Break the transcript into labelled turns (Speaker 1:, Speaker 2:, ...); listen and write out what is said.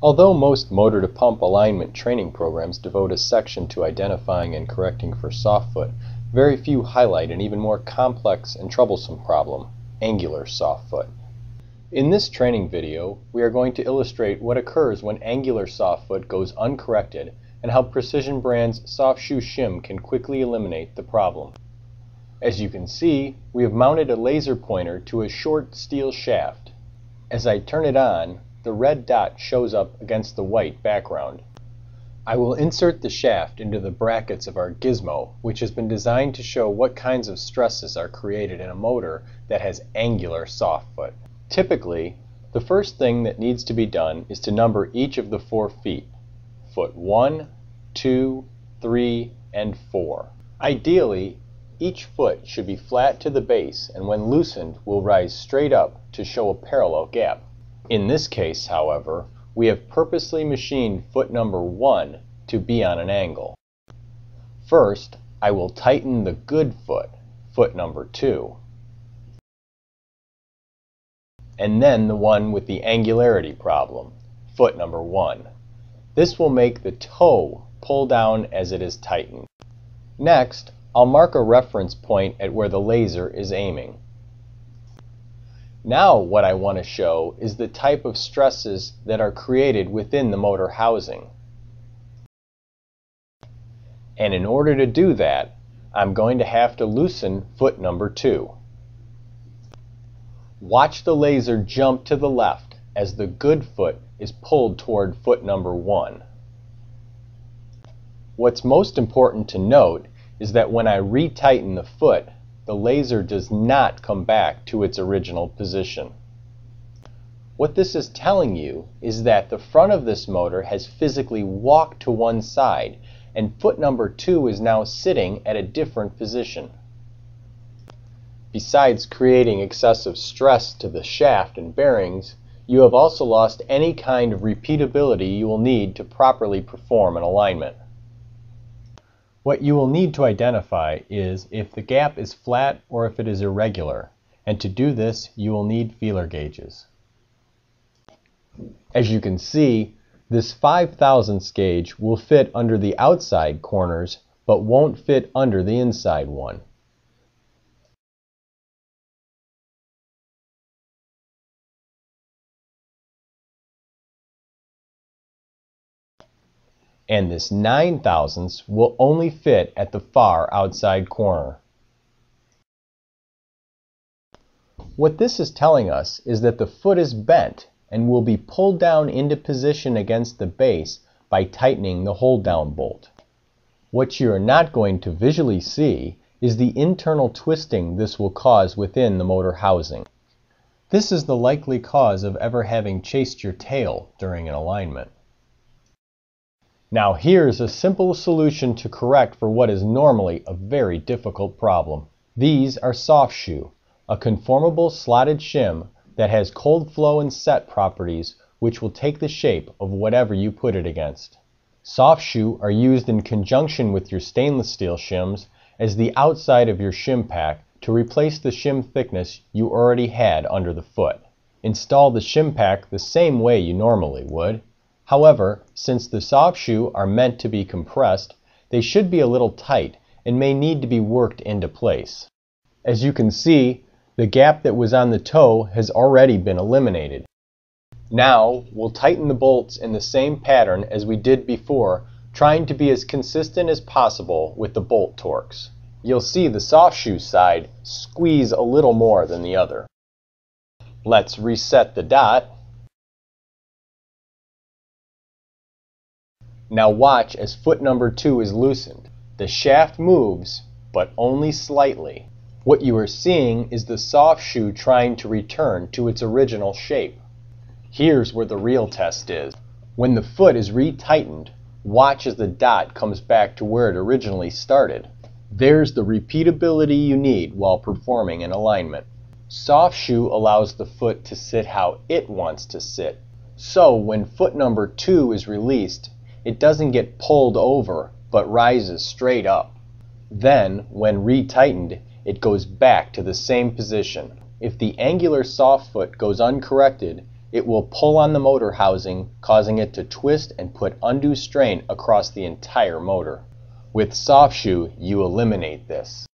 Speaker 1: Although most motor-to-pump alignment training programs devote a section to identifying and correcting for soft foot, very few highlight an even more complex and troublesome problem, angular soft foot. In this training video, we are going to illustrate what occurs when angular soft foot goes uncorrected and how Precision Brand's Sof Shoe Shim can quickly eliminate the problem. As you can see, we have mounted a laser pointer to a short steel shaft. As I turn it on, the red dot shows up against the white background. I will insert the shaft into the brackets of our gizmo, which has been designed to show what kinds of stresses are created in a motor that has angular soft foot. Typically, the first thing that needs to be done is to number each of the 4 feet. Foot 1, 2, 3, and 4. Ideally, each foot should be flat to the base and when loosened will rise straight up to show a parallel gap. In this case, however, we have purposely machined foot number 1 to be on an angle. First, I will tighten the good foot, foot number 2, and then the one with the angularity problem, foot number 1. This will make the toe pull down as it is tightened. Next, I'll mark a reference point at where the laser is aiming. Now what I want to show is the type of stresses that are created within the motor housing. And in order to do that, I'm going to have to loosen foot number 2. Watch the laser jump to the left as the good foot is pulled toward foot number 1. What's most important to note is that when I retighten the foot, the laser does not come back to its original position. What this is telling you is that the front of this motor has physically walked to one side and foot number 2 is now sitting at a different position. Besides creating excessive stress to the shaft and bearings, you have also lost any kind of repeatability you will need to properly perform an alignment. What you will need to identify is if the gap is flat or if it is irregular, and to do this you will need feeler gauges. As you can see, this 5/1000 gauge will fit under the outside corners but won't fit under the inside one. And this 9/1000 will only fit at the far outside corner. What this is telling us is that the foot is bent and will be pulled down into position against the base by tightening the hold down bolt. What you are not going to visually see is the internal twisting this will cause within the motor housing. This is the likely cause of ever having chased your tail during an alignment. Now here's a simple solution to correct for what is normally a very difficult problem. These are Sof Shoe, a conformable slotted shim that has cold flow and set properties which will take the shape of whatever you put it against. Sof Shoe are used in conjunction with your stainless steel shims as the outside of your shim pack to replace the shim thickness you already had under the foot. Install the shim pack the same way you normally would. However, since the Sof Shoe are meant to be compressed, they should be a little tight and may need to be worked into place. As you can see, the gap that was on the toe has already been eliminated. Now, we'll tighten the bolts in the same pattern as we did before, trying to be as consistent as possible with the bolt torques. You'll see the Sof Shoe side squeeze a little more than the other. Let's reset the dot. Now watch as foot number 2 is loosened. The shaft moves, but only slightly. What you are seeing is the Sof Shoe trying to return to its original shape. Here's where the real test is. When the foot is retightened, watch as the dot comes back to where it originally started. There's the repeatability you need while performing an alignment. Sof Shoe allows the foot to sit how it wants to sit. So when foot number 2 is released, it doesn't get pulled over, but rises straight up. Then, when retightened, it goes back to the same position. If the angular soft foot goes uncorrected, it will pull on the motor housing, causing it to twist and put undue strain across the entire motor. With Sof Shoe, you eliminate this.